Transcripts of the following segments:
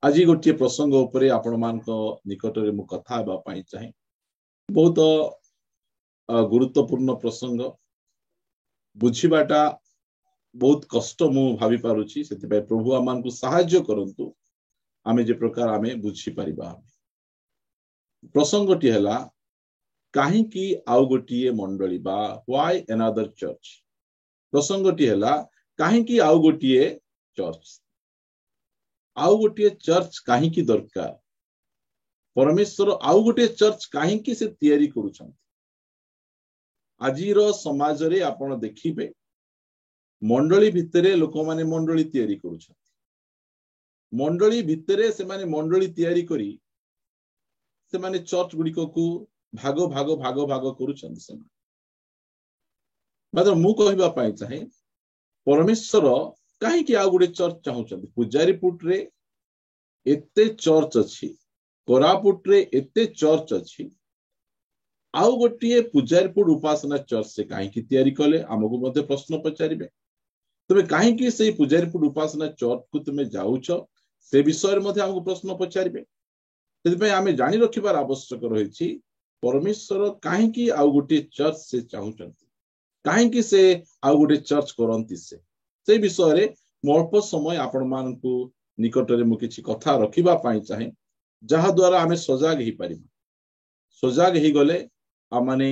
आज गोटे प्रसंग उपरे आपण मान निकट में मुझे कथा हेबाई चाहे बहुत गुरुत्वपूर्ण प्रसंग बुझाटा बहुत कष्ट मु भावी पारुछि से प्रभु आम को साहाय्य करंतु आमे जे प्रकार आमे बुझी परिबा। प्रसंगटी है कहीं आउ गोटे मंडली बा व्हाई अनदर चर्च। प्रसंगटी है कहीं आउ गोटे चर्च आउ गोटे चर्च कहीं दरकार परमेश्वर आउ गोटे चर्च कहीं से तैयारी करुछन। आजिर समाज रे आपण देखिबे मंडली भितरे लोक माने मंडली तैयारी करुछन। मंडली भितरे से माने मंडली तैयारी करी से माने चर्च गुड़िक को भाग भाग भाग भाग करुछन। से मतलब मु कहबा पाई चाहे परमेश्वर कहीं आउ गोटे चर्च चाहूचंदी। पूजारीपुट रे एते चर्च अच्छी, कोरापुट रे एते चर्च अच्छी, आउ गोटे पूजारीपुट उपासना चर्च से कहीं तैयारी कले आमको मध्य प्रश्न पचारे तुम कहीं से पूजारीपुट उपासना चर्च को तुम जाऊच से विषय में आमको प्रश्न पचारे। आम जानी रखिबार आवश्यक रही परमेश्वर कहीं आउ गोटे चर्च से चाहूचंती, कहीं से आउ गोटे चर्च करती से विषय रे अल्प समय आपण मानकु निकट में मुझे किसी कथा रखिबा पाई चाहे जहा द्वारा आमे सजाग ही पारिबा। सजाग ही गले आ माने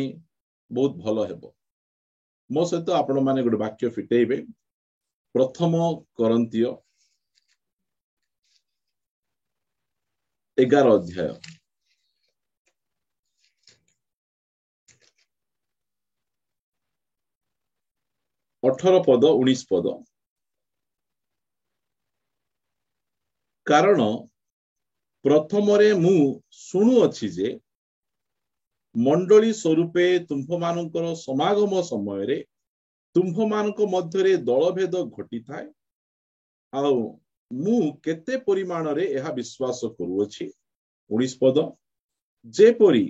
बहुत भलो हेबो। मो सहित आपण माने गोटे वाक्य फिटेइबे प्रथम करंतिय 11 अध्याय 18 पद 19 पद। कारण प्रथम मु शुणु अच्छी जे मंडली स्वरूपे तुम्भ मानकर समागम समय रे तुम्भ मानक मध्य दलभेद घटी थाए आ मु केते परिमाण रे यह विश्वास करुअछि। 19 पद जेपरी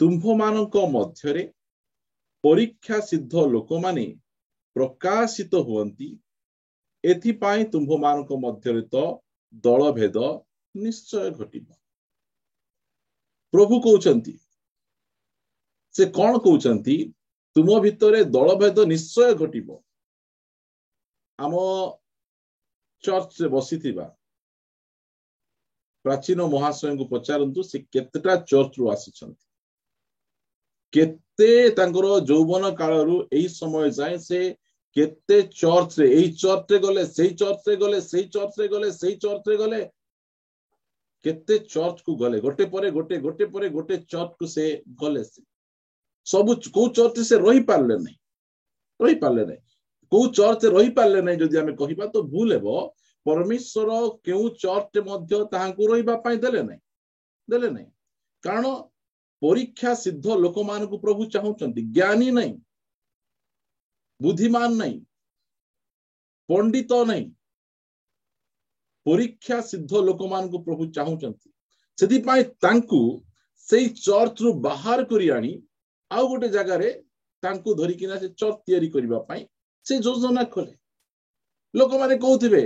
तुम्भ मानक मध्य रे परीक्षा सिद्ध लोक माने प्रकाशित हुअंती एथिपाई तुम्भ मानक मध्य तो दलभेद निश्चय घटिब। प्रभु कहउचंती से कौन कहउचंती तुम भितरे दलभेद निश्चय घटिब। आम चर्च रे बसिथिबा प्राचीन महाशय को पचारंतु से केतेटा चर्च रु आसीछंती, केते तांकर यौवन कालरू एई समय जाए से केते चर्च रे एई चर्च रे गले सेई चर्च रे गले सेई चर्च रे गले सेई चर्च रे गले केते चर्च को गले गोटे परे गोटे गोटे परे गोटे चर्च को से गले से सब को चर्च से रही पारले नहीं को चर्च रही पारले नहीं जदि आमे कहिबा तो भूल हेबो। परमेश्वर केउ चर्च मध्य ताहांकु रहिबा पई देले नहीं कारण परीक्षा सिद्ध लोक मान को प्रभु चाहूचंती। ज्ञानी नहीं, बुद्धिमान नहीं, पंडित नहीं, परीक्षा सिद्ध लोक मान को प्रभु चाहूचंती। सेति पई तांकु सेई चर्च रु बाहर करी आनी आउ गोटे जगह रे तांकु धरि किना से चर्च तैयारी करबा पई से योजना खोले। लोक माने कहउथिबे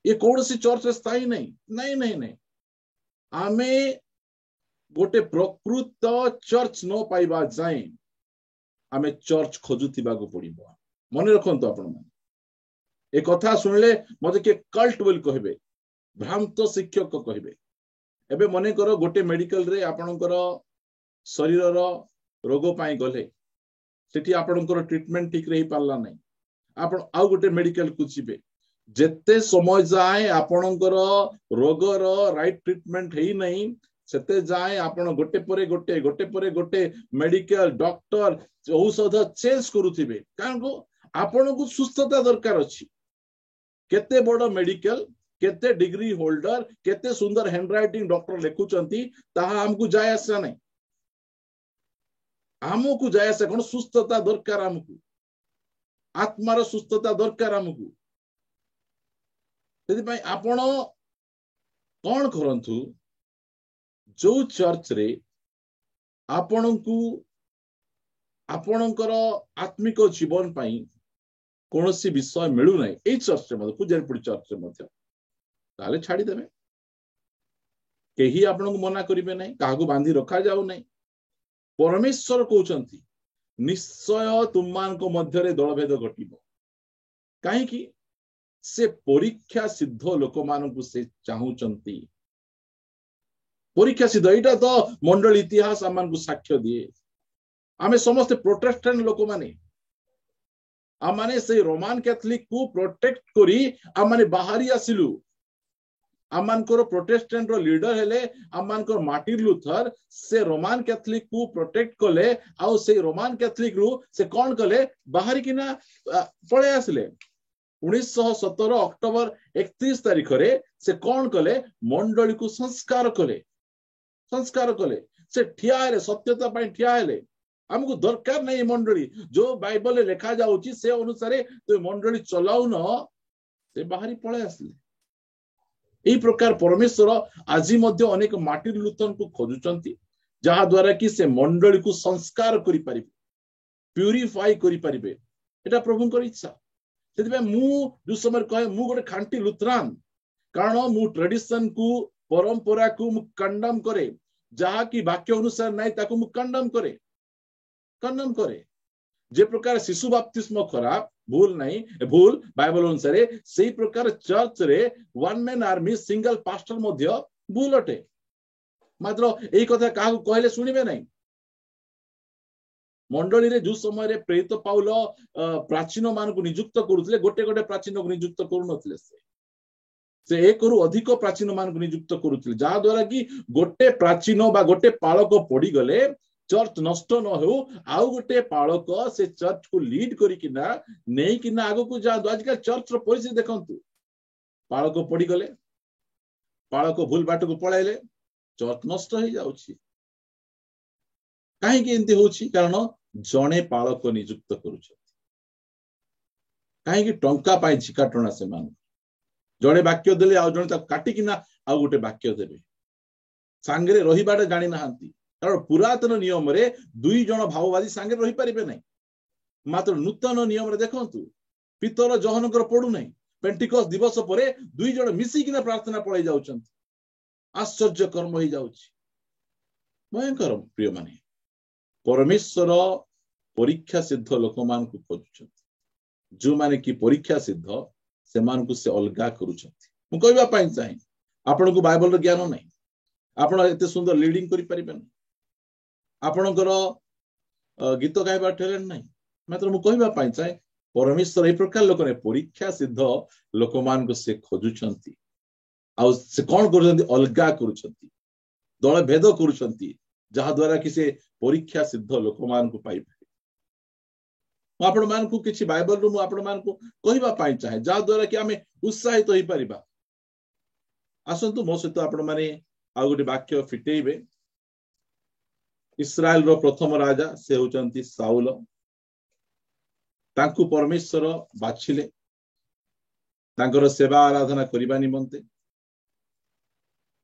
ये कौन सी चर्च स्थायी नहीं आमे गोटे प्रकृत चर्च न पाइबा जाए आमे चर्च खोजुथिबा को पड़िबो। मन रखंतु आपण माने ए कथा सुनले मते के कल्ट बोल कहबे, भ्रांत शिक्षक कहबे। एबे मने करो गोटे मेडिकल रे आपणकर शरीर रो रोग पाई गले सेठी आपणकर ट्रीटमेंट ठीक रही पारला नहीं आपण आउ गोटे मेडिकल को जिबे जेते समय जाए आपणकर रोगर राइट ट्रीटमेंट हेई नहीं सेते जाए आपण गोटे परे गोटे गोटे परे गोटे मेडिकल डॉक्टर औषध चेंज करूथिबे कारण को आपण को सुस्थता दरकार अछि। केते बड़ मेडिकल केते डिग्री होल्डर केते सुंदर हैंडराइटिंग डॉक्टर लिखुचंती ताहा हमकु जाय आसा नहीं। हमकु जाय आसा कोन सुस्थता दरकार, हमकु आत्मार सुस्थता दरकार हमकु। सेति आपण कौन करंतु जो चर्च रे आपणकु आपणकर आत्मिक जीवन पाई कौन सी विषय मिलू ना चर्च पूजारीपुर चर्च ताले छाड़ी देवे केही आपनको मना करिवे नहीं, काहाकू बांधी रखा जाऊ नहीं। परमेश्वर कहउचंती निश्चय तुमମାନଙ୍କ ମଧ୍ୟରେ ଦଳଭେଦ ଘଟିବ। କାହିଁକି? से परीक्षा सिद्ध लोक मानकु से चाहूचंती। परीक्षा सिद्ध एटा तो मंडल इतिहास आमनको साक्ष्य दिए। आमे समस्त प्रोटेस्टेंट लोक माने आमाने से रोमान कैथोलिक को प्रोटेक्ट करी आमाने बाहरी आसिलु। आमानकर प्रोटेस्टेंट रो लीडर हेले आमानकर मार्टिन लूथर। से रोमान कैथोलिक को प्रोटेक्ट कले आउ से रोमान कैथोलिक रु से कोन कले बाहरी किना पळे आसले। 1917 अक्टोबर 31 तारीख रे से कोन कले मंडली को संस्कार कले से ठिया हेले सत्यता पई ठिया हेले। हमको दरकार नहीं मंडली जो बाइबल लिखा जाउची से अनुसार तो मंडली चलाउ न से बाहरी पळे आसले। एही प्रकार परमेश्वर आज मध्य अनेक मार्टिन लूथर को खोजुचंती जहा द्वारा कि से मंडली को संस्कार करि परिबे, प्यूरिफाई करि परिबे। एटा प्रभुଙ୍କର इच्छा। सेदिबे मु जो समय कहे मु गोटे खांटी लुथरान कारण मु ट्रेडिशन को परंपरा को मु कंडम करे जहा कि वाक्य अनुसार नहीं ताको मु कंडम करे। जे प्रकार शिशु बपतिस्म खराब भूल नहीं भूल बाइबल अनुसार सेही प्रकार चर्च रे one man army single pastor मध्य भूल अटे। मात्र एही कथा काहू कहले सुनिबे नहीं। मंडली रे जो समय रे प्रेरित पाउल प्राचीन मान को नियुक्त करूथिले गोटे गोटे प्राचीन को नियुक्त करू नथिले। से एक रु अधिक प्राचीन मान को नियुक्त करूथिले जहा द्वारा कि गोटे प्राचीन बा गोटे पालक पड़ी गले चर्च नष्ट न हो आउ गोटे पालक से चर्च को लीड करिकिना नहीं किना आगो को जा। आजकल चर्च रो परिस्थिति देखंतु पालक पड़ी गले पालक भूल बाट को पळाइले चर्च नष्ट हो जाउछि। काहे कि एंती होछि कारण जणे पालक नियुक्त करूछ काहे कि टंका पाई झिकाटणा से मान जणे वाक्य देले आ जणे ता काटी किना आ गोटे वाक्य देबे सांगरे रहिबाडे जानि नाहंती। कारण पुरातन नियम रे दुई जण भाववादी सांगे रही परिबे नहीं। मात्र नूतन नियम रे देखंतु पितर जहनकर पडु नहीं। पेंटिकॉस्ट दिवस परे दुई जण मिसी किना प्रार्थना पळै जाउछंती। आश्चर्य कर्म होई जाउछि। भयंकर प्रिय माने परमेश्वर परीक्षा सिद्ध लोक मान को खोजुछंती। जो माने कि परीक्षा सिद्ध से मान को से अलगा करूछंती। मु कहबा पई चाहे आपण को बाइबल रो ज्ञान नहीं आपण एते सुंदर लीडिंग करि परिबे नहीं आपणकर गीत गाइबा टैलेंट नहीं। मात्र मु कहबा पई चाहे परमेश्वर ए प्रकार लोक ने परीक्षा सिद्ध लोक मान को से खोजुछंती। आ से कोन करूछंती अलगा करूछंती दल भेद करूछंती जहा द्वारा कि से परीक्षा सिद्ध लोक मान को पाई आपण मान को किछि बाइबल रो आपण मान को कहबा पाई चाहे जहा द्वारा कि हमें उत्साहित होई परिबा। आसंतु मो सहित आपण माने आ गोटे वाक्य फिटेइबे। इस्राएल रो प्रथम राजा से होचंती साउल। तांकु परमेश्वर बाछिले तांकर सेवा आराधना करिबा निमंते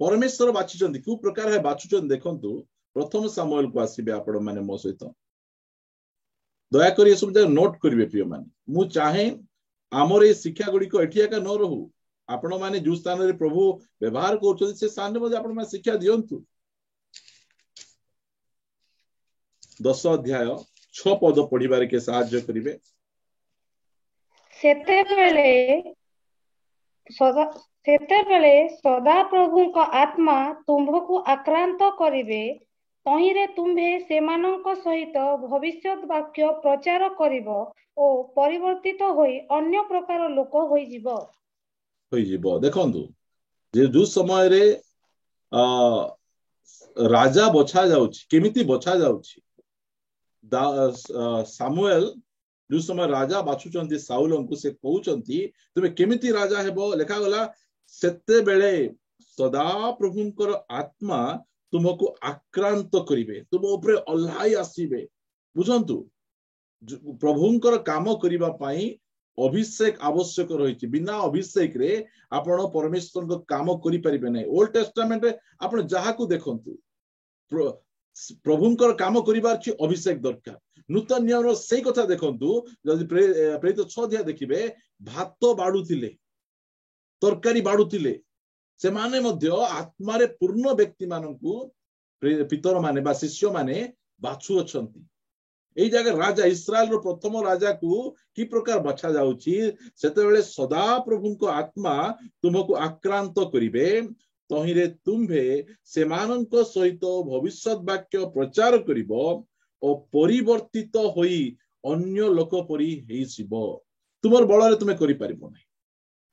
परमेश्वर बाछिचंती। कु प्रकार है बाछुचन देखंतु प्रथम सामुएल को आसीबे आपण माने मो सहित दया करी सब जगह नोट करिवे प्रिय माने। मु चाहे आमर ए शिक्षा गुडी को एठिया का न रहू आपण माने जो स्थान रे प्रभु व्यवहार करछथि से स्थान रे आपण माने शिक्षा दियंतु। 10 अध्याय 6 पद पढ़िबारे के सहाय्य करिवे। सेतेबेले सदा प्रभु को आत्मा तुम्भको आक्रांत करिवे तहिरे तुम्भे सेमानंक सहित भविष्यत वाक्य प्रचार करिवो ओ परिवर्तित होई अन्य प्रकार लोक होई जिवो। देखंतु जे जो समय रे राजा बछा जाउछि केमिति बछा जाउछि। सामुएल जो समय राजा बाछुचंती साउल को से कहउचंती तुमे केमिति राजा हेबो लेखा गला सेते बेले सदा प्रभुंकर आत्मा तुमको आक्रांत करिवे तुम ऊपर अल्हाई आसीबे। बुझंतु प्रभुंकर काम करिबा पई अभिषेक आवश्यक रहिछि। बिना अभिषेक रे आपण परमेश्वर को काम करि परिबे नै। ओल्ड टेस्टामेंट रे आपण जहा को देखंतु प्रभुंकर काम करिबार छि अभिषेक दरकार। नूतन नियम रो सेही कथा देखंतु जदि प्रेरित 6 अध्याय देखिबे भात बाडुथिले तरकारी बाडुथिले ସେମାନେ ମଧ୍ୟ ଆତ୍ମାରେ ପୂର୍ଣ୍ଣ ବ୍ୟକ୍ତି ମାନଙ୍କୁ ପିତର ମାନେ ବା ଶିଷ୍ୟ ମାନେ ବାଛୁଅଛନ୍ତି। ଏଇ ଜାଗାରେ ରାଜା ଇସ୍ରାଏଲର ପ୍ରଥମ ରାଜାକୁ କି ପ୍ରକାର ବଛା ଯାଉଛି, ସେତେବେଳେ ସଦା ପ୍ରଭୁଙ୍କ ଆତ୍ମା ତୁମକୁ ଆକ୍ରାନ୍ତ କରିବେ, ତହିଁରେ ତୁମ୍ଭେ ସେମାନଙ୍କ ସହିତ ଭବିଷ୍ୟତ ବାକ୍ୟ ପ୍ରଚାର କରିବ ଓ ପରିବର୍ତ୍ତିତ ହୋଇ ଅନ୍ୟ ଲୋକ ପରି ହେଇଯିବ। ତୁମର ବଳରେ ତୁମେ କରିପାରିବ ନାହିଁ,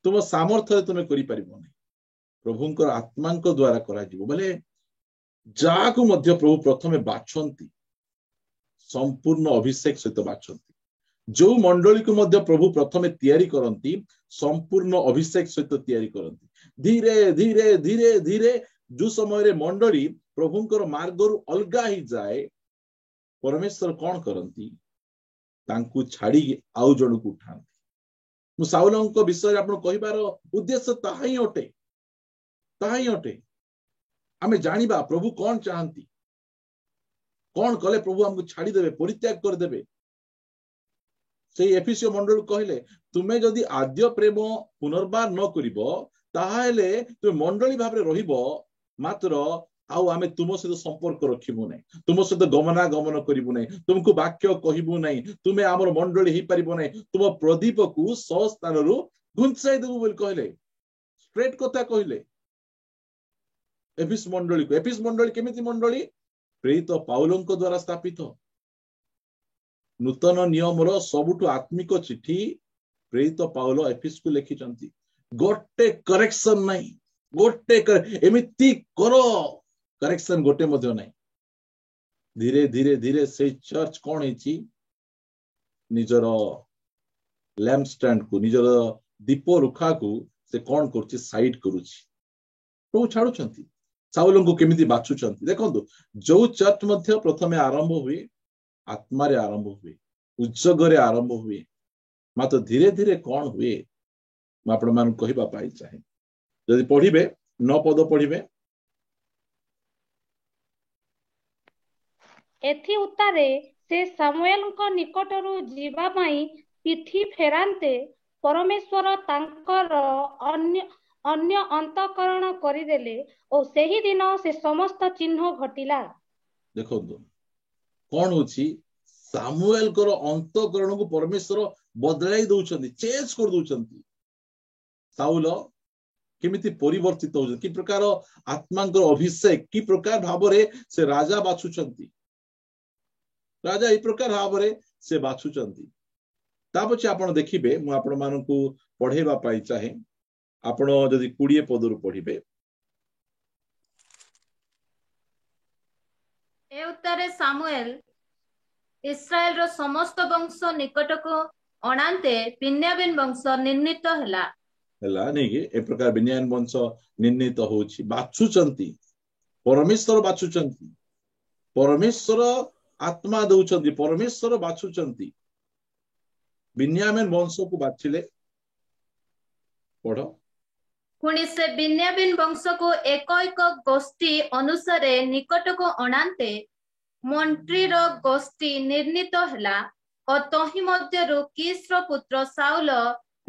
ତୁମ ସାମର୍ଥ୍ୟରେ ତୁମେ କରିପାରିବ ନାହିଁ, ପ୍ରଭୁଙ୍କର ଆତ୍ମାଙ୍କ ଦ୍ଵାରା କରାଯିବ। ବୋଲେ ଯାହାକୁ ମଧ୍ୟ ପ୍ରଭୁ ପ୍ରଥମେ ବାଛନ୍ତି, ସମ୍ପୂର୍ଣ୍ଣ ଅଭିଷେକ ସହିତ ବାଛନ୍ତି। ଯୋଉ ମଣ୍ଡଳୀକୁ ମଧ୍ୟ ପ୍ରଭୁ ପ୍ରଥମେ ତିଆରି କରନ୍ତି, ସମ୍ପୂର୍ଣ୍ଣ ଅଭିଷେକ ସହିତ ତିଆରି କରନ୍ତି। ଧୀରେ ଧୀରେ ଧୀରେ ଧୀରେ ଯୋଉ ସମୟରେ ମଣ୍ଡଳୀ ପ୍ରଭୁଙ୍କର ମାର୍ଗରୁ ଅଲଗା ହେଇଯାଏ, ପରମେଶ୍ୱର କଣ କରନ୍ତି, ତାଙ୍କୁ ଛାଡିକି ଆଉ ଜଣକୁ ଉଠାନ୍ତି। ମୁଁ ସାଉଲଙ୍କ ବିଷୟରେ ଆପଣ କହିବାର ଉଦ୍ଦେଶ୍ୟ ତାହା ହିଁ ଅଟେ, ତାହା ହିଁ ଅଟେ। ଆମେ ଜାଣିବା ପ୍ରଭୁ କଣ ଚାହାନ୍ତି, କଣ କଲେ ପ୍ରଭୁ ଆମକୁ ଛାଡିଦେବେ, ପରିତ୍ୟାଗ କରିଦେବେ। ସେଇ ଏଫେସୀୟ ମଣ୍ଡଳକୁ କହିଲେ, ତୁମେ ଯଦି ଆଦ୍ୟ ପ୍ରେମ ପୁନର୍ବାର ନ କରିବ, ତାହେଲେ ତୁମେ ମଣ୍ଡଳୀ ଭାବରେ ରହିବ, ମାତ୍ର ଆଉ ଆମେ ତୁମ ସହିତ ସମ୍ପର୍କ ରଖିବୁ ନାହିଁ, ତୁମ ସହିତ ଗମନାଗମନ କରିବୁ ନାହିଁ, ତୁମକୁ ବାକ୍ୟ କହିବୁ ନାହିଁ, ତୁମେ ଆମର ମଣ୍ଡଳୀ ହେଇପାରିବ ନାହିଁ, ତୁମ ପ୍ରଦୀପକୁ ସ୍ଥାନରୁ ଘୁଞ୍ଚାଇ ଦେବୁ ବୋଲି କହିଲେ। ଷ୍ଟ୍ରେଟ କଥା କହିଲେ ଏଫେସ ମଣ୍ଡଳୀକୁ। ଏଫେସ ମଣ୍ଡଳୀ କେମିତି ମଣ୍ଡଳୀ? ପ୍ରେରିତ ପାଉଲଙ୍କ ଦ୍ଵାରା ସ୍ଥାପିତ। ନୂତନ ନିୟମର ସବୁଠୁ ଆତ୍ମିକ ଚିଠି ପ୍ରେରିତ ପାଉଲ ଏଫେସକୁ ଲେଖିଛନ୍ତି। ଗୋଟେ କରେକ୍ସନ ନାହିଁ, ଗୋଟେ ଏମିତି କର, କରେକ୍ସନ ଗୋଟେ ମଧ୍ୟ ନାହିଁ। ଧୀରେ ଧୀରେ ଧୀରେ ସେଇ ଚର୍ଚ୍ଚ କଣ ହେଇଛି, ନିଜର ଲ୍ୟାମ୍ପ ଷ୍ଟାଣ୍ଡକୁ, ନିଜର ଦୀପ ରୁଖାକୁ ସେ କଣ କରୁଛି, ସାଇଡ କରୁଛି। ପ୍ରଭୁ ଛାଡୁଛନ୍ତି। ସାଉଲଙ୍କୁ କେମିତି ବାଛୁଛନ୍ତି ଦେଖନ୍ତୁ। ଯୋଉ ଚର୍ଚ୍ଚ ମଧ୍ୟ ପ୍ରଥମେ ଆରମ୍ଭ ହୁଏ, ଆତ୍ମାରେ ଆରମ୍ଭ ହୁଏ, ଉତ୍ସର୍ଗରେ ଆରମ୍ଭ ହୁଏ, ମାତ୍ର ଧୀରେ ଧୀରେ କଣ ହୁଏ, ମୁଁ ଆପଣମାନଙ୍କୁ କହିବା ପାଇଁ ଚାହେଁ। ଯଦି ପଢିବେ 9 ପଦ ପଢିବେ। ଏଥି ଉତ୍ତାରେ ସେ ସାମୁଏଲଙ୍କ ନିକଟରୁ ଯିବା ପାଇଁ ପିଠି ଫେରାନ୍ତେ ପରମେଶ୍ୱର ତାଙ୍କର ଅନ୍ୟ ଅନ୍ତଃକରଣ କରିଦେଲେ ଓ ସେହି ଦିନ ସେ ସମସ୍ତ ଚିହ୍ନ ଘଟିଲା। ଦେଖନ୍ତୁ କଣ ହଉଛି, ସାମୁଏଲଙ୍କର ଅନ୍ତଃକରଣକୁ ପରମେଶ୍ୱର ବଦଳାଇ ଦଉଛନ୍ତି, ଚେଞ୍ଜ କରିଦଉଛନ୍ତି। ସାଉଲ କେମିତି ପରିବର୍ତ୍ତିତ ହଉଛନ୍ତି, କି ପ୍ରକାର ଆତ୍ମାଙ୍କର ଅଭିଷେକ, କି ପ୍ରକାର ଭାବରେ ସେ ରାଜା ବାଛୁଛନ୍ତି, ରାଜା ଏଇ ପ୍ରକାର ଭାବରେ ସେ ବାଛୁଛନ୍ତି। ତା ପଛେ ଆପଣ ଦେଖିବେ, ମୁଁ ଆପଣ ମାନଙ୍କୁ ପଢେଇବା ପାଇଁ ଚାହେଁ। ଆପଣ ଯଦି 20 ପଦରୁ ପଢିବେ। ଏ ଉତ୍ତାରେ ସାମୁଏଲ ଇସ୍ରାଏଲର ସମସ୍ତ ବଂଶ ନିକଟକୁ ଅଣାନ୍ତେ ବିନ୍ୟାମିନ ବଂଶ ନିର୍ଣ୍ଣିତ ହେଲା ନେଇକି ଏ ପ୍ରକାର ବିନ୍ୟାମିନ ବଂଶ ନିର୍ଣ୍ଣିତ ହଉଛି। ବାଛୁଛନ୍ତି, ପରମେଶ୍ୱର ବାଛୁଛନ୍ତି, ପରମେଶ୍ୱର ଆତ୍ମା ଦଉଛନ୍ତି, ପରମେଶ୍ୱର ବାଛୁଛନ୍ତି। ବିନ୍ୟାମିନ ବଂଶକୁ ବାଛିଲେ। ପଢ। ପୁଣି ସେ ବିନ୍ୟାମିନ ବଂଶକୁ ଏକ ଏକ ଗୋଷ୍ଠୀ ଅନୁସାରେ ନିକଟକୁ ଅଣାନ୍ତେ ମନ୍ତ୍ରୀର ଗୋଷ୍ଠୀ ନିର୍ଣ୍ଣିତ ହେଲା ଓ ତହିଁ ମଧ୍ୟରୁ କିସର ପୁତ୍ର ସାଉଲ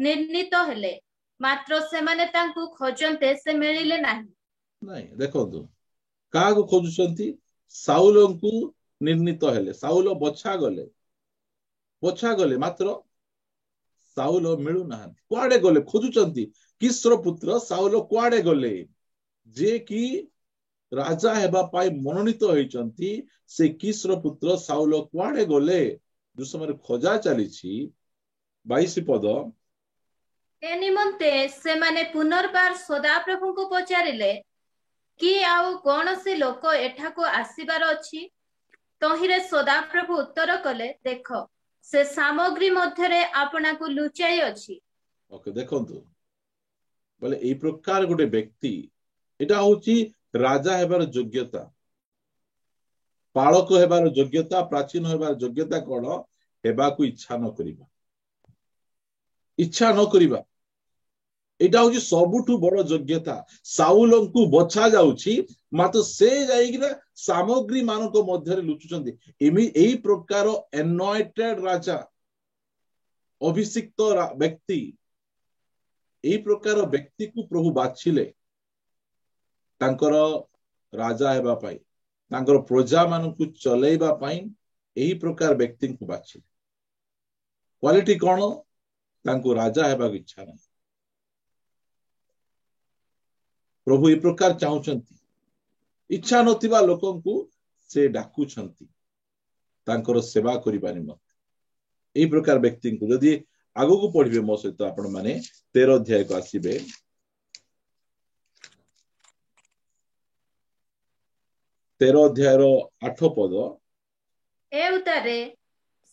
ନିର୍ଣ୍ଣିତ ହେଲେ, ମାତ୍ର ସେମାନେ ତାଙ୍କୁ ଖୋଜନ୍ତେ ସେ ମିଳିଲେ ନାହିଁ। ନାଇଁ ଦେଖନ୍ତୁ, କାହାକୁ ଖୋଜୁଛନ୍ତି? ସାଉଲଙ୍କୁ ନିର୍ଣ୍ଣିତ ହେଲେ, ସାଉଲ ବଛା ଗଲେ, ମାତ୍ର ସାଉଲ ମିଳୁନାହାନ୍ତି। କୁଆଡେ ଗଲେ? ଖୋଜୁଛନ୍ତି। କିସର ପୁତ୍ର ସାଉଲ କୁଆଡେ ଗଲେ? ଯିଏ କି ରାଜା ହେବା ପାଇଁ ମନୋନୀତ ହେଇଛନ୍ତି, ସେ କିସର ପୁତ୍ର ସାଉଲ କୁଆଡେ ଗଲେ? ଯୋଉ ସମୟରେ ଖୋଜା ଚାଲିଛି, 22 ପଦ। ଏ ନିମନ୍ତେ ସେମାନେ ପୁନର୍ବାର ସଦାପ୍ରଭୁଙ୍କୁ ପଚାରିଲେ, କି ଆଉ କୌଣସି ଲୋକ ଏଠାକୁ ଆସିବାର ଅଛି? ତହିଁରେ ସଦାପ୍ରଭୁ ଉତ୍ତର କଲେ, ଦେଖ, ସେ ସାମଗ୍ରୀ ମଧ୍ୟରେ ଆପଣାକୁ ଲୁଚାଇ ଅଛି। ଓକେ, ଦେଖନ୍ତୁ ବୋଲେ ଏଇ ପ୍ରକାର ଗୋଟେ ବ୍ୟକ୍ତି, ଏଟା ହଉଛି ରାଜା ହେବାର ଯୋଗ୍ୟତା, ପାଳକ ହେବାର ଯୋଗ୍ୟତା, ପ୍ରାଚୀନ ହେବାର ଯୋଗ୍ୟତା କଣ? ହେବାକୁ ଇଚ୍ଛା ନ କରିବା, ଇଚ୍ଛା ନ କରିବା। ଏଇଟା ହଉଛି ସବୁଠୁ ବଡ ଯୋଗ୍ୟତା। ସାଉଲଙ୍କୁ ବଛା ଯାଉଛି, ମାତ୍ର ସେ ଯାଇକିନା ସାମଗ୍ରୀ ମାନଙ୍କ ମଧ୍ୟରେ ଲୁଚୁଛନ୍ତି। ଏଇ ପ୍ରକାର ଏନଏଣ୍ଟେଡ ରାଜା, ଅଭିଷିକ୍ତ ବ୍ୟକ୍ତି, ଏଇ ପ୍ରକାର ବ୍ୟକ୍ତିକୁ ପ୍ରଭୁ ବାଛିଲେ। तांकर राजा हेबा पाई तांकर प्रजा मानकु चलेइबा पाई एही प्रकार व्यक्ति को बाछि क्वालिटी कोन तांको राजा हेबा इच्छा नहीं प्रभु ए प्रकार चाहुचंती इच्छा नथिबा लोकंकु से डाकुछंती तांकर सेवा करिबा निमंते एही प्रकार व्यक्ति को यदि आगो को पढ़िबे मो सहित आपण माने 13 अध्याय को आसीबे 13 अध्याय रो 8 पद ए उतारे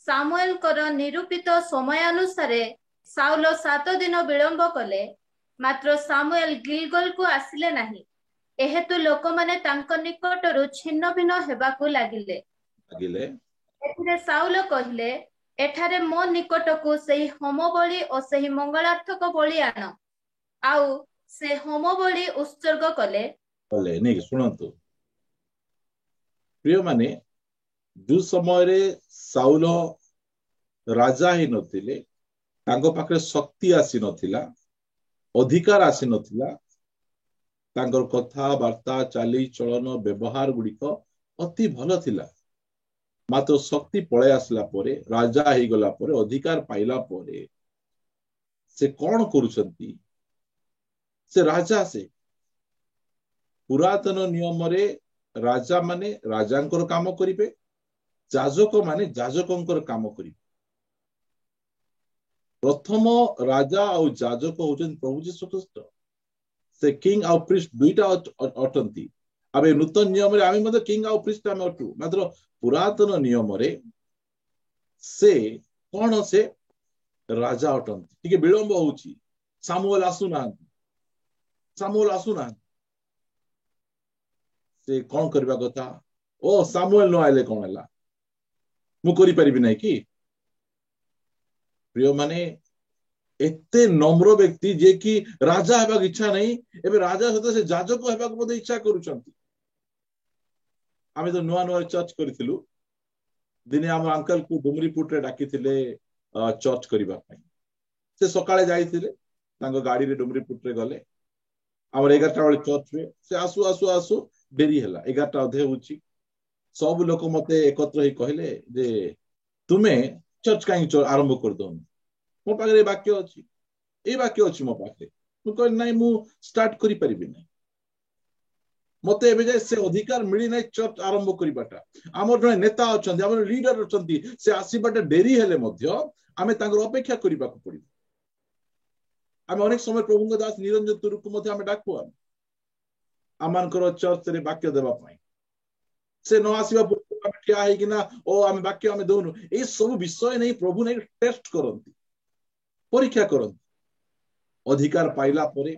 सामुएल कर निरूपित समय अनुसारे साउल 7 दिन विलंब कले मात्र सामुएल गिलगल को आसिले नाही एहेतु लोक माने तांको निकटरु छिन्न भिन्न हेबाकू लागिले एथिरे साउल कहिले एठारे मो निकटकू सेही होम बलि और सेही मंगलार्थक बलि आन आउ से होम बलि उत्सर्ग कले नहीं सुनंतु प्रिय माने जो समय रे साउल राजा ही नथिले तांको पाखरे शक्ति आसी नथिला अधिकार आसी नथिला तांकर कथा वार्ता चाली चलन व्यवहार गुड़िक अति भल थिला मात्र शक्ति पळे आसला परे राजा ही गला परे अधिकार पाइला परे से कौन करूछंती से राजा से पुरातन नियम रे राजा माने राजांकर काम करिवे जाजक माने जाजकंकर काम करिवे प्रथम राजा और जाजक होचन प्रभु जीसु ख्रीष्ट से किंग और प्रीस्ट दुईटा अटंती आबे नूतन नियम रे आमे मते किंग और प्रीस्ट आमे अटू मात्र पुरातन नियम रे से कोन से राजा अटंती ठीक विलंब होउची सामुएल आसुना से कौन करबा कथा ओ सामुएल न आइले कोन हला मु करि परिबि नै कि प्रिय माने एते नम्र व्यक्ति जे कि राजा हेबाक इच्छा नहीं एबे राजा सहित से जाजक हेबाक मते इच्छा करूछंती आमे तो नुआ नुआ चर्च करिथिलु दिने हम अंकल को डुमरीपुट रे डाकिथिले चर्च करिबा पई से सकाळे जाईथिले तांको गाड़ी रे डुमरीपुट रे गले हमर 11टा वाले चर्च रे से आसु आसु आसु देरी हला 11टा अधे होची सब लोक मते एकत्र ही कहले जे तुमे चर्च काई आरंभ कर दो मो पाखे वाक्य अच्छी ए वाक्य अच्छी मो पाखे मु कह नहीं मु स्टार्ट करि परिबि नहीं मते एबे जे से अधिकार मिली नहीं चर्च आरंभ करिबाटा हमर जने नेता अछंती हमर लीडर अछंती से आसीबाटा देरी हेले मध्य आमे तांगर अपेक्षा करिबा को पड़ी आमे अनेक समय प्रभुଙ୍କ दास निरंजन तुरु को मते आमे डाकू आमानकर चर्च रे वाक्य देबा पई से न आसीबा पूर्व ठिया है कि ना ओ आमे वाक्य आमे दोनु ए सब विषय नहीं प्रभु नहीं टेस्ट करंती परीक्षा करंती अधिकार पाइला परे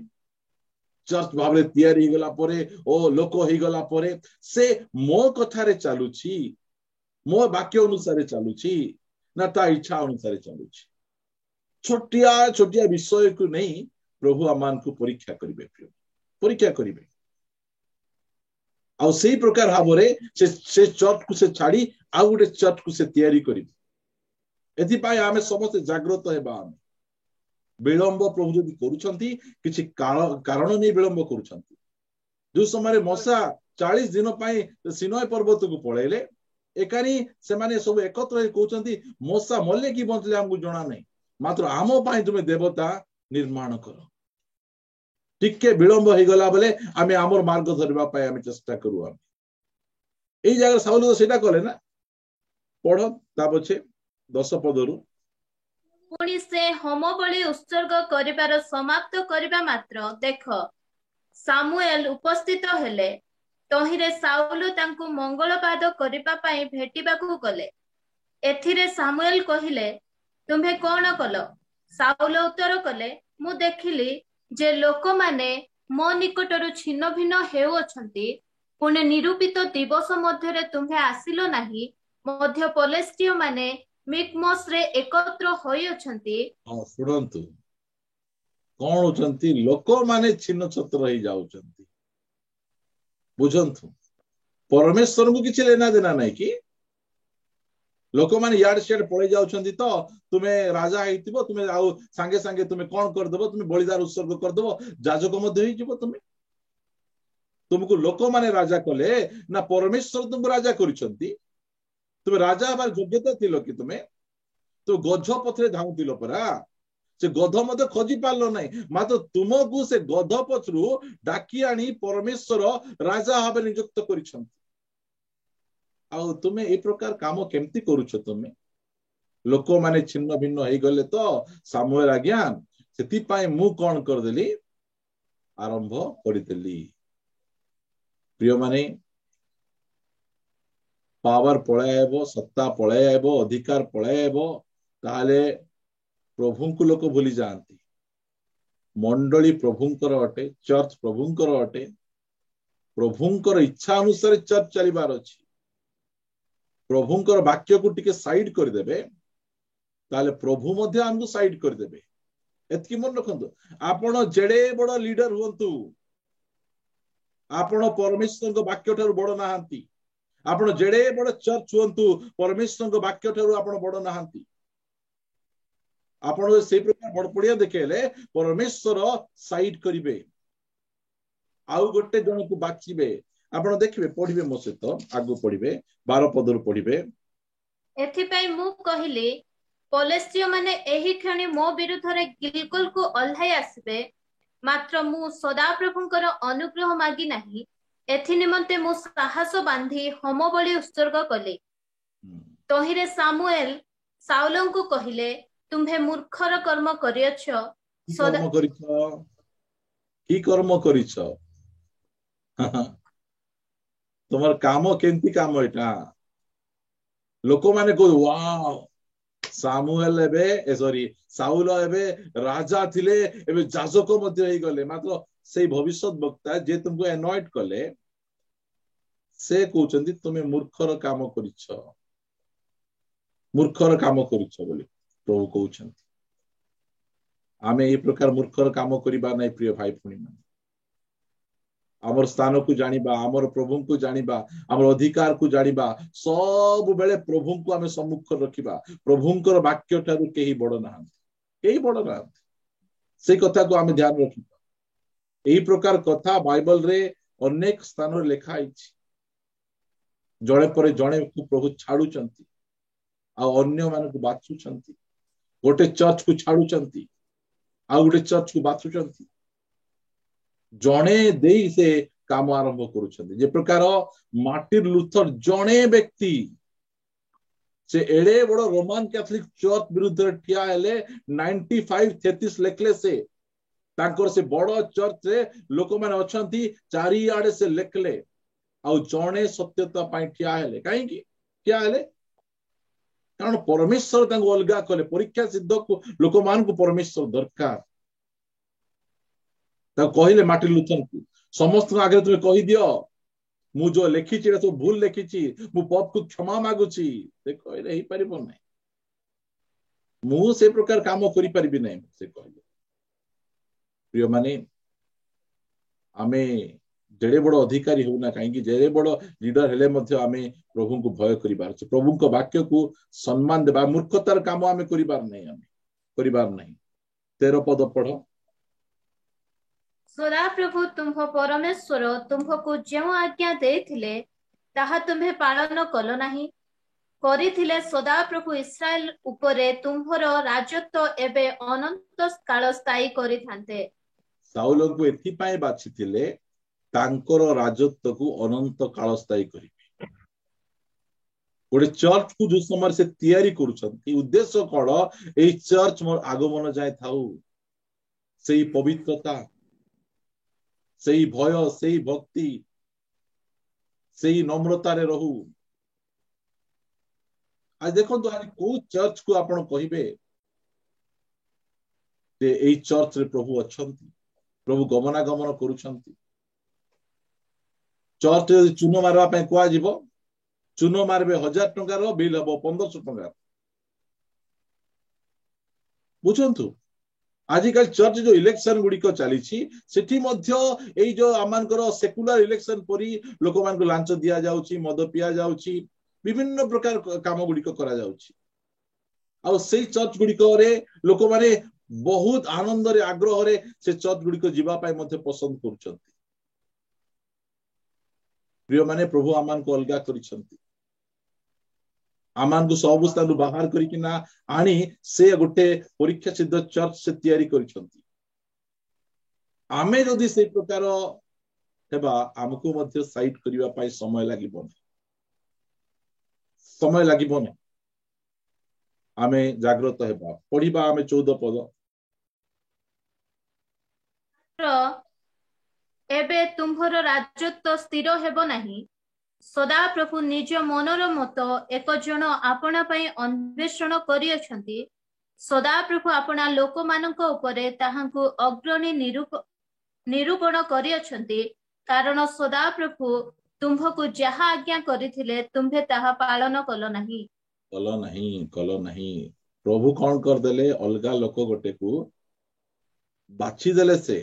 चर्च भाबले तयारी गला परे ओ लोक ही गला परे से मो कथा रे चालुची मो वाक्य अनुसार चालुची ना ता इच्छा अनुसार चालुची छोटिया छोटिया विषय को नहीं प्रभु आमान को परीक्षा करिवे परीक्षा करिवे आउ सेही प्रकार भावरे से चर्च को से छाड़ी आउ गोटे चर्च को से तयारी करिवे एथि पाई आमे समस्त जागृत हेबा विलंब प्रभु जदि करूछंती किछि कारण नहीं विलंब करूछंती जो समय मौसा 40 दिन पाई सिनाई पर्वत को पळेले एकानी से माने सब एकत्र हे कहउछंती मौसा मल्ले की बंचले हमकु जणा नहीं मात्र आमो पाई तुमे देवता निर्माण करो टिके विलंब हो गला बेले आमे आमर मार्ग धरबा पाई आमे चेष्टा करू हम एई जगह साउल तो सेटा कले ना पढ ता पछे 10 पदरु पुणी से होम बलि उत्सर्ग करिबार समाप्त करिबा मात्र देख सामुएल उपस्थित हेले तहिरे साउल तांकु मंगलवाद करिबा पाई भेटिबाकू गले एथिरे सामुएल कहिले तुम्हे कौन कल साउल उत्तर कले मु देखिली जे लोक माने मो निकटरु छिन्न भिन्न हेउ अछंती पुणे निरूपित दिवस मध्यरे तुम्हे आसिलो नाही मध्य पलेस्टिय माने मिकमस रे एकत्र होई अछंती सुनंतु कौन होचंती लोक माने छिन्न छत्र रही जाउचंती बुझंतु परमेश्वर को किछि लेना देना नहीं कि लोक माने याड शेड पळे जाउचंती तो तुमे राजा हेतिबो तुमे आउ संगे संगे तुमे कोन कर देबो तुमे बलिदान उत्सर्ग कर देबो जाजक मध्य होई जिवो तुमे तुमको लोक माने राजा कले ना परमेश्वर तुमको राजा करिसंती तुम राजा हमार योग्यता थिलो कि तुमे तो गध पथरे धाउतिलो परा से गध मते खोजी पारलो नहीं मात्र तुमको से गध पथरु डाकी आनी परमेश्वर राजा भाबे नियुक्त करिसंती आ तुमे ए प्रकार काम केमती करूछ तुमे लोक माने छिन्न भिन्न हो गले तो सामुएल आज्ञा सेति पाए मु कोन कर देली आरंभ कर देली प्रिय माने पावर पळायबो सत्ता पळायबो अधिकार पळायबो ताले प्रभु को लोक भूली जाती मंडली प्रभुंकर अटे चर्च प्रभुंकर अटे प्रभुंकर इच्छा अनुसार चर्च चलीबार अछि प्रभुंकर वाक्य को टिके साइड कर देबे ताले प्रभु मध्य हमको साइड कर देबे एतकी मन रखंतु आपण जेडे बड़ लीडर हुंतु आपण परमेश्वर को वाक्य ठारू बड़ नाहंती आपण जेडे बड़ चर्च हुंतु परमेश्वर को वाक्य ठारू आपण बड़ नाहंती आपण से प्रकार बड़ पड़िया देखेले परमेश्वर साइड करिवे आउ गोटे जन को बाछिबे आपण देखिबे पढिबे मो सहित आगु पढिबे 12 पदर पढिबे एथि पई मु कहिली पलेस्टियो माने एही क्षणी मो विरुद्ध रे गिलगुल को ओल्हाई आसबे मात्र मु सदा प्रभुंकर अनुग्रह मागी नाही एथि निमंते मु साहस बांधी होम बलि उत्सर्ग कले तहिरे सामुएल साउलं को कहिले तुम्हे मूर्खर कर्म करियछ कर्म करिछ की कर्म करिछ तुम्हार काम केंती काम एटा लोक माने को वाओ सामुएल एबे सॉरी साउल एबे राजा थिले एबे जाजक मध्ये होई गले मात्र से भविष्यत वक्ता जे तुमको एनॉइट कले से कहउचंदी तुमे मूर्खर काम करिछ बोली प्रभु कहउचंदी आमे ए प्रकार मूर्खर काम करिबा नै प्रिय भाई भणी माने आमर स्थान को जानिबा आमर प्रभु को जानिबा आमर अधिकार को जानिबा सब बेले प्रभु को आमे सम्मुख रखिबा प्रभुंकर वाक्य ठारू केही बड़ नाहंती से कथा को आमे ध्यान रखिबा एही प्रकार कथा बाइबल रे अनेक स्थान रे लिखा आइछि जणे परे जणे को प्रभु छाडुचंती आ अन्य मान को बाछुचंती गोटे चर्च को छाडुचंती आ गोटे चर्च को बाछुचंती जणे देई से काम आरंभ करुछंती जे प्रकार मार्टिन लूथर जणे व्यक्ति से एडे बड़ रोमान कैथोलिक चर्च विरुद्ध ठिया हेले 95-33 लेखले से तांकर से बड़ चर्च रे लोक माने अछंती चारि आडे से लेखले आ जणे सत्यता पाई ठिया हेले काहे की ठिया हेले कारण परमेश्वर तांको अलगा कले परीक्षा सिद्ध को लोक मान को परमेश्वर दरकार कहले मार्टिन लूथर को समस्त आगे तुम्हें कही दियो मु जो लिखी तो भूल लिखी मु पप को क्षमा मागुची से कहले ही परिबो नै मु से प्रकार काम करि परिबि नै से कहले प्रिय माने आमे जेडे बड़ अधिकारी होना कहीं जेडे बड़ लीडर हेले मध्य आमे प्रभु को भय करिबार छै प्रभु को वाक्य को सम्मान देबा मूर्खतार काम आमे करिबार नै 13 पद पढ़ो सदा प्रभु तुम्ह परमेश्वर तुम्हको जेउ आज्ञा देथिले ताहा तुम्हे पालन कलो नाही करिथिले सदा प्रभु इस्राएल उपरे तुम्हर राजत्व एबे अनंत काल स्थायी करिथांते साउल को एथि पाए बाछिथिले तांकर राजत्व को अनंत काल स्थायी करिबे गोटे चर्च को जो समय से तैयारी करूछंती उद्देश्य कण एई चर्च मोर आगमन जाय थाउ सेई पवित्रता सेई भय सेई भक्ति सेई नम्रता रे रहू आज देखो आज को चर्च को आपण कहिबे जे एई चर्च रे प्रभु अछंती प्रभु गमनागमन करूछंती चर्च रे चुनो मारवा पे कुआ जीवो चुनो मारबे 1000 टंका रो बिल हबो 1500 टंका बुझंतु आजिकल चर्च जो इलेक्शन गुड़िक चली जो आमानकर सेकुलर इलेक्शन परी लोक मान को लांच दिया जाउची मद पिया जाउची विभिन्न प्रकार काम गुड़िक करा जाउची आ सेई चर्च गुड़िक रे लोक माने बहुत आनंद रे आग्रह रे से चर्च गुड़िक जीवा पाई मध्ये पसंद करूचंती प्रिय माने प्रभु आमान को अलगा करिसंती आमान को सब स्थान बाहर करिकिना आनी से गोटे परीक्षा सिद्ध चर्च से तैयारी करिसंती आमे जदि से प्रकार हेबा हमको मध्य साइट करिवा पाई समय लागिबो आमे जागृत हेबा पढ़िबा आमे 14 पद एबे तुम्हर राजत्व स्थिर हेबो नाही सदा प्रभु निज मनर मत एक जन आपना पई अन्वेषण करियछंती सदा प्रभु आपना लोक मानक उपरे ताहांकु अग्रणी निरूपण करियछंती कारण सदा प्रभु तुम्भकु जहा आज्ञा करिथिले तुम्भे ताहा पालन कलो नाही प्रभु कौन कर देले अलगा लोक गोटे को बाछि देले से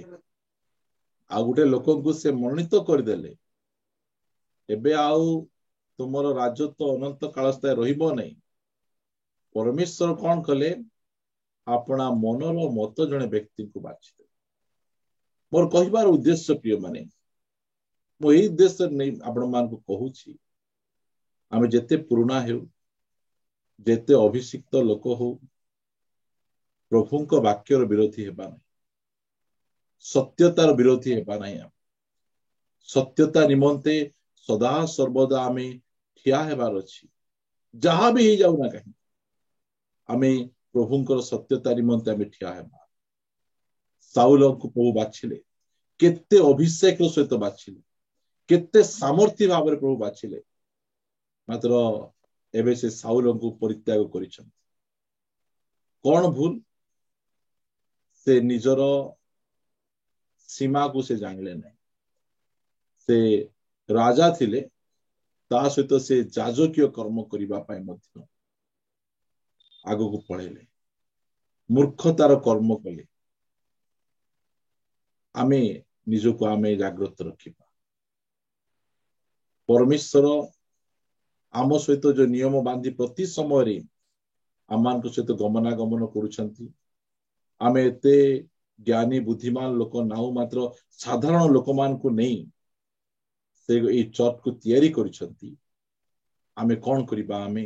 आ गोटे लोक को से मनोनीत कर देले एबे आउ तुमर राजत्व अनंत काल स्थायी रहिबो नहीं परमेश्वर कौन कले अपना मनर मत जने व्यक्ति को बाछि दे मोर कहिबार उद्देश्य प्रिय माने मो एई उद्देश्य नहीं आपण मान को कहूची आमे जेते पुराना हेउ जेते अभिषिक्त लोक हो प्रभुंक वाक्यर विरोधी हेबा नहीं सत्यतार विरोधी हेबा नहीं सत्यता निमंते सदा सर्वदा आमे ठिया हेबार अछि जहां भी ही जाऊ ना कहीं आमे प्रभुंकर सत्यता निमंते आमे ठिया हेबा साउल को प्रभु बाछिले केते अभिषेक सहित बाछिले केते सामर्थ्य भाव प्रभु बाछिले मात्र एबे से साउल को परित्याग करिछन कौन भूल से निजर सीमा को से जानले नहीं से राजा थिले ता सहित से जाजकीय कर्म करिबा पाई मध्य आगो को पळेले मूर्खतार कर्म कले आमे निजको आमे जागृत रखिबा परमेश्वर आम सहित जो नियम बांधी प्रति समय आमान को सहित गमनागमन करुछंती आमे एते ज्ञानी बुद्धिमान लोक नाउ मात्र साधारण लोक मान को नहीं से ए चर्च को तैयारी करिछंती आमे कोन करिबा आमे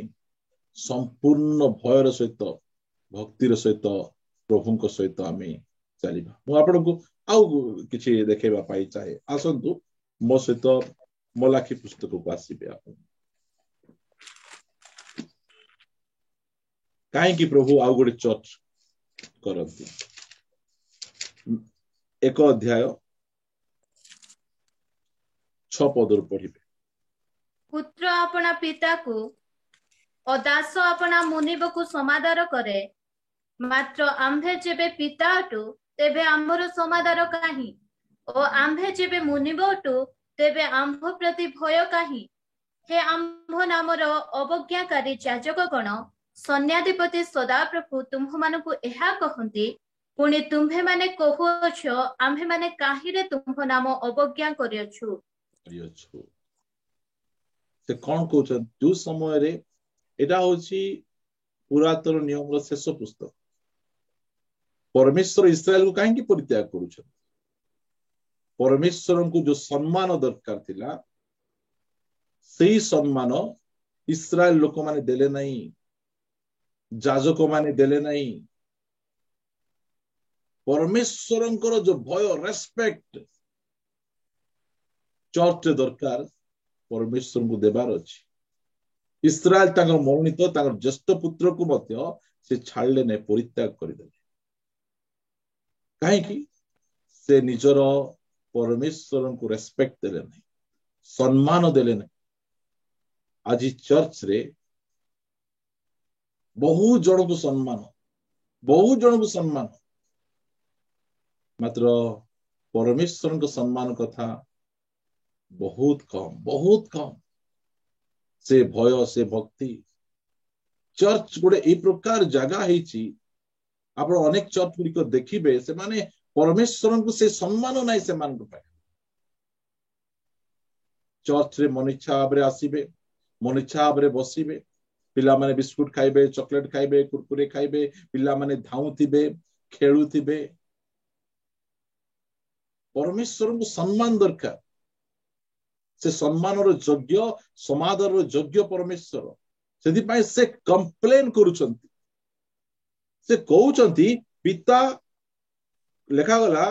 संपूर्ण भयर सहित भक्तिर सहित प्रभुंक सहित आमे चलिबा मु आपन को आउ किछि देखेबा पाई चाहे आसंतु मो सहित मलाखी पुस्तक को आसीबे आपन काहे कि प्रभु आउ गोटे चर्च करंती 1 अध्याय 6 पदर पढ़िबे पुत्र अपना पिता को और दास अपना मुनिब को समादार करे मात्र आम्भे जेबे पिता अटु तेबे आम्भर समादार काहि और आम्भे जेबे मुनिब अटु तेबे आम्भ प्रति भय काहि हे आम्भ नामर अवज्ञाकारी याजक गण सन्याधिपति सदा प्रभु तुम्ह मानकु एहा कहंती पुणी तुम्भे माने कहुअछ आम्भे माने काहिरे तुम्ह नाम अवज्ञा करियछु से कौन कहउछन जो समय रे एटा होची पुरातन नियम रो शेष पुस्तक परमेश्वर इस्राएल को काहे की परित्याग करूछन परमेश्वर को जो सम्मान दरकार थिला सेही सम्मान इस्राएल लोक माने देले नहीं जाजक माने देले नहीं परमेश्वर जो भय रेस्पेक्ट चर्च दरकार परमेश्वर को देवार अछि इस्राएल तांकर मनोनीत तांकर ज्येष्ठ पुत्र को मध्य से छाड़ले नहीं परित्याग करदेले काहे कि से निजर परमेश्वर को रेस्पेक्ट देले नहीं सम्मान देले नहीं आज चर्च रे बहु जन को सम्मान मात्र परमेश्वर को सम्मान कथा बहुत कम से भय से भक्ति चर्च गोटे ए प्रकार जगह है आप अनेक चर्च गुड़िक देखिए से माने परमेश्वर को से सम्मान नहीं से मान चर्च रे मन इच्छा भाव आसबे मन इच्छा भाव बसबे पिला माने बिस्कुट खाइबे चॉकलेट खाइबे कुरकुरे खाइबे पिला माने धाउथिबे खेलुथिबे परमेश्वर को सम्मान दरकार से सम्मानर योग्य समादर योग्य परमेश्वर से से कंप्लेन करुछंती से कहउछंती पिता लेखा गला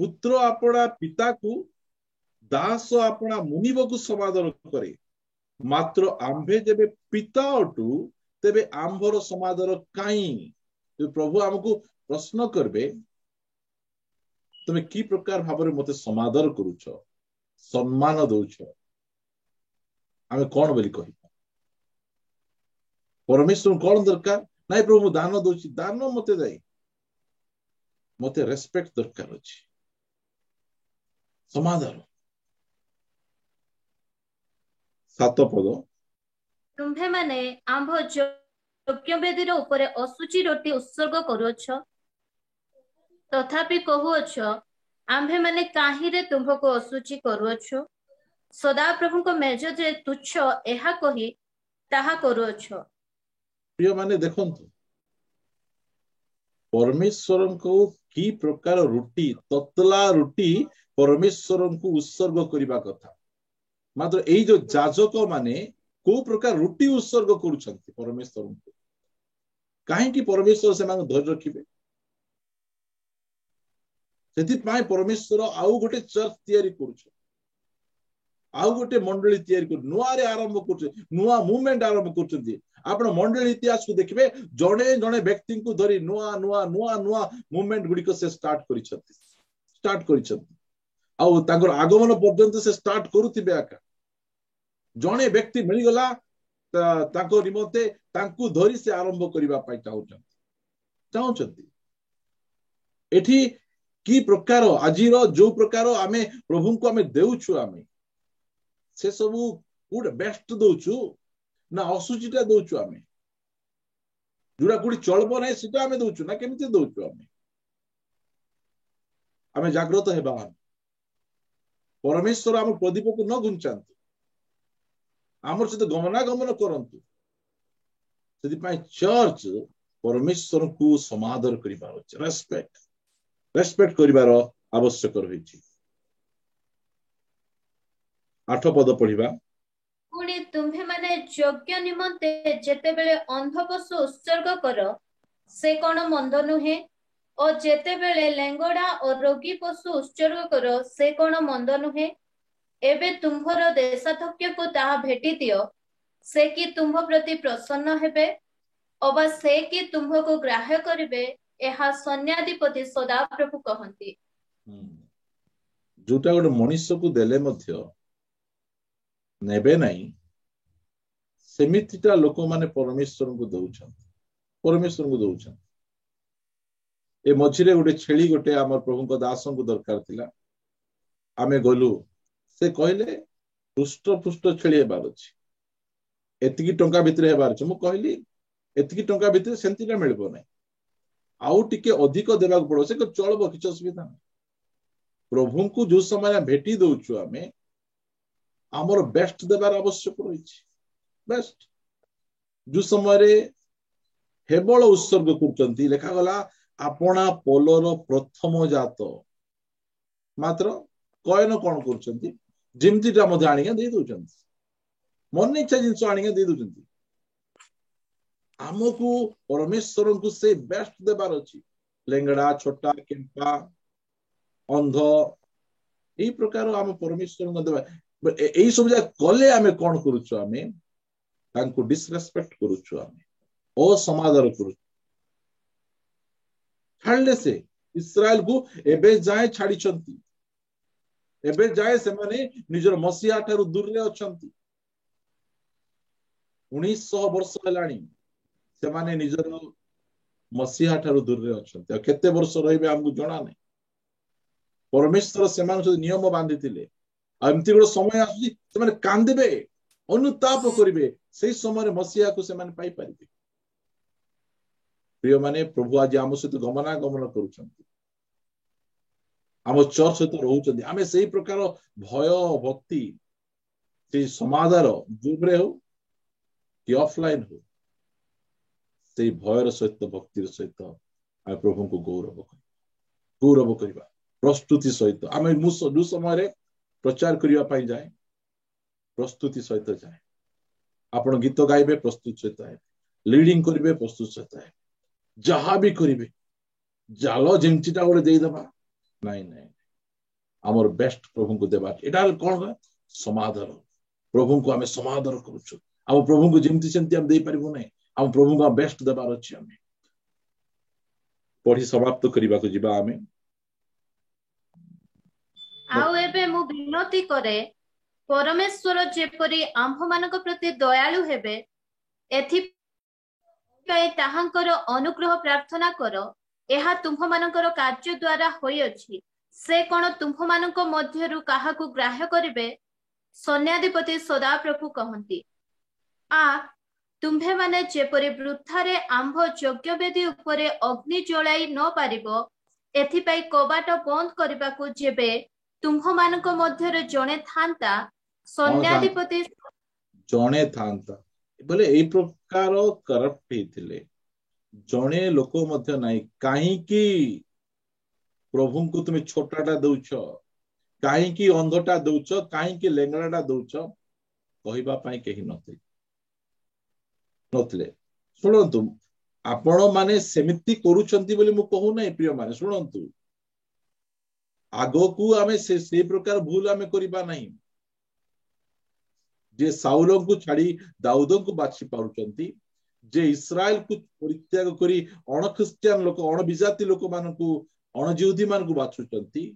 पुत्र अपना पिता को दास अपना मुनिब को समादर करे मात्र आंभे जेबे पिता अटू तेबे आंभर समादर काई प्रभु हमको प्रश्न करबे तुम कि प्रकार भाव मते समादर करुछ सम्मान दौछ आमे कौन बोली कहि परमेश्वर कौन दरकार नाइ प्रभु दान दौची दान मते जाई मते रेस्पेक्ट दरकार अछि समादर 7 पद तुम्भे माने आंभ यज्ञ वेदीर उपरे असुचि रोटी उत्सर्ग करुछ तथापि कहूछ आंभे माने काहिरे तुम्भको असुचि करुछ सदा प्रभु को मेज जे तुच्छ एहा कहि ताहा करुछ प्रिय माने देखंतु परमेश्वर को की प्रकार रोटी ततला रोटी परमेश्वर को उत्सर्ग करबा कथा मात्र एई जो जाजक माने को प्रकार रोटी उत्सर्ग करूछंती परमेश्वर को काहे कि परमेश्वर से माने धैर्य रखिबे सेति पाए परमेश्वर आउ गोटे चर्च तयारी करूछ आउ गोटे मंडली तयारी कर नुआ रे आरंभ करूछ नुआ मूवमेंट आरंभ करूछंती आपण मंडली इतिहास को देखिबे जणे जणे व्यक्ति को धरी नुआ नुआ नुआ नुआ मूवमेंट गुडी को से स्टार्ट करिछंती आउ तांकर आगमन पर्यंत से स्टार्ट करूथिबे आका जणे व्यक्ति मिल गला ताको निमते तांकु धरी से आरंभ करिबा पाई चाहुचंती एठी की प्रकार आजिर जो प्रकार आमे प्रभु को आमे देउछु आमे से सब गुड बेस्ट दउछु ना असुचिटा दउछु आमे जुडा गुडी चलबो नै सिटा आमे दउछु ना केमिति दउछु आमे जागृत हेबा परमेश्वर आम प्रदीप को न गुंचातु आमर सहित गमनागमन करंतु से चर्च परमेश्वर को समादर करिबार रेस्पेक्ट करिबार आवश्यक रही 8 पद पढ़िबा पुणी तुम्हे माने यज्ञ निमंते जेतेबेले अंध पशु उत्सर्ग कर से कोन मंद नुहे और जेतेबेले लेंगड़ा और रोगी पशु उत्सर्ग कर से कोन मंद नुहे एबे तुम्भर देशाध्यक्ष को ताहा भेटी दियो से कि तुम्भ प्रति प्रसन्न हेबे अबा से कि तुम्भ को ग्राह्य करिबे एहा सन्याधिपति सदा प्रभु कहंती जोटा गोटे मनुष्य को देले मध्य नेबे नाही सेमितिटा लोक माने परमेश्वर को दउछन ए मझिरे गोटे छेली गोटे हमर प्रभु को दास को दरकार थिला आमे गलु से कहले पुष्ट पुष्ट छेली हेबार अछि एतिकी टंका भितरे हेबार अछि मु कहली एतिकी टंका भितरे सेंतिटा मिलबो नै आउ टिके अधिक देबा पड़ो से चलबो किछ असुविधा नै प्रभु को जो समय भेटी दउछु आमे हमर बेस्ट देबार आवश्यक रहिछि बेस्ट जो समय रे हेबळ उत्सर्ग करचंती लेखा गला आपना पोलर प्रथम जात मात्र कयन कोन करचंती जिमतीटा मधे आनिके दे दउचंती मन इच्छा जिंस आनिके दे दउचंती हमकु परमेश्वर को से बेस्ट देबार अछि लेंगड़ा छोटा केम्पा अंध एई प्रकार हम परमेश्वर को देबा एई सब जा कले आमे कोन करूछु आमे तांको डिसरेस्पेक्ट करूछु आमे असमादर करूछु छाड़ले से इस्राएल को एबे जाए छाड़ी छंती एबे जाए से माने निजर मसीहा ठारू दूर रे अछंती 1900 वर्ष हलानी से माने निजर मसीहा ठारू दूर रे अछंती केते वर्ष रहिबे हमकु जणा नै परमेश्वर से मान नियम बांधिथिले एमती गोटे समय आसुची से माने कांदिबे अनुताप करिवे सेही समय मसीहा को से माने पाई परिबे प्रिय माने प्रभु आज आम सहित गमनागमन करुछंती आम चर्च सहित रहउछंती आमे सेही प्रकार भय भक्ति से समादार जूम रे हो कि ऑफलाइन हो से भयर सहित भक्तिर सहित आमे प्रभु को गौरव करिबा प्रस्तुति सहित आमे जो समय रे प्रचार करिया पाई जाए प्रस्तुति सहित जाए आपण गीत गाइबे प्रस्तुति सहित आए लीडिंग करिवे प्रस्तुति सहित आए जहाँ भी करिवे जाल जेमतीटा गोटे देदेबा नहीं नहीं आमर बेस्ट प्रभु को देवा एटा कौन समादर प्रभु को आम समादर करुचु आम प्रभु को जमती सेमती आम दे पारिबु नहीं आम प्रभु को बेस्ट देबार अछि आम पढ़ी समाप्त करबा को जिबा आमे आउ एबे मु विनती करे परमेश्वर जेपरी आम्भ मानक प्रति दयालु हेबे एथि पई ताहांकर अनुग्रह प्रार्थना करो एहा तुम्भ मानकर कार्य द्वारा होई अछि से कोन तुम्भ मानक मध्यरु काहाकु ग्राह्य करिवे सैन्याधिपति सदाप्रभु कहंती आ तुम्भे माने जेपरी वृथारे आम्भ यज्ञ वेदी उपरे अग्नि जलाई न पारिबो एथि पई कबाट बंद करबाकू जेबे तुम्भ मानक मध्यरे जणे थांता सैन्याधिपति जणे थांता बोले एई प्रकार करप्ट हेतिले जणे लोक मध्य नाही काहे की प्रभु को तुम छोटाटा दउछ काहे की अंधटा दउछ काहे की लेंगड़ाटा दउछ कहबा पई केही नथि नथले सुनंतु आपण माने सेमिति करूचंती बोली मु कहू नै प्रिय माने सुनंतु आगो को आमे से प्रकार भूल आमे करिबा नहीं जे साउल को छाड़ी दाऊद को बाछि पारुचंती जे इस्राएल को परित्याग करी अण ख्रिस्टियन लोक अण विजाति लोक मानकू अण जिहुदी मानकू बाछुचंती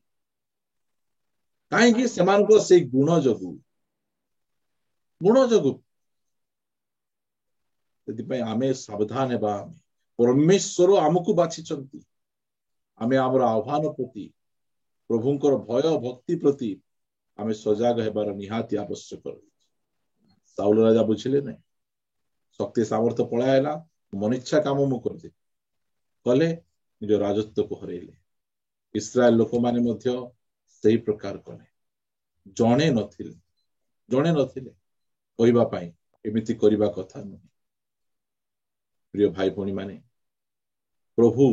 काहे से मानको से गुण जगु यदि आमे सावधान हेबा परमेश्वर आमको बाछिचंती आमे हमर आह्वान प्रति प्रभुंकर भय भक्ति प्रति आमे सजाग हेबार निहाती आवश्यक साउल राजा बुझिले नहीं शक्ति सामर्थ्य पलायला मन इच्छा काम मु करदे कले निज राजत्व को हरेले इस्राएल लोक माने मध्य सही प्रकार कले जणे नथिले कहबा पई एमिति करिबा कथा नहीं प्रिय भाई भणी माने प्रभु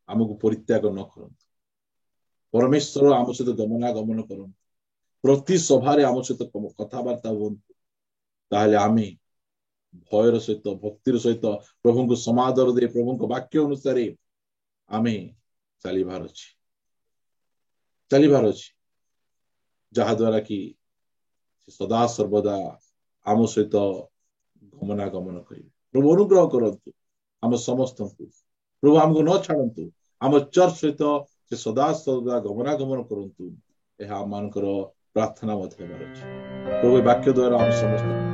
आमको परित्याग न करंतु परमेश्वर आम सहित गमनागमन करंतु प्रति सभारे आम सहित कथबार्ता हुंतु ताहले आमे भयर सहित भक्तिर सहित प्रभु को समादर दे प्रभु को वाक्य अनुसार आमे चलीबार अछि जहा द्वारा कि सदा सर्वदा आम सहित गमनागमन करिवे प्रभु अनुग्रह करंतु आम समस्त प्रभु आमको न छाड़ंतु आम चर्च सहित से सदा सर्वदा गमनागमन करंतु यह आम मानकर प्रार्थना मत हेबार अछि प्रभु वाक्य द्वारा आम समस्त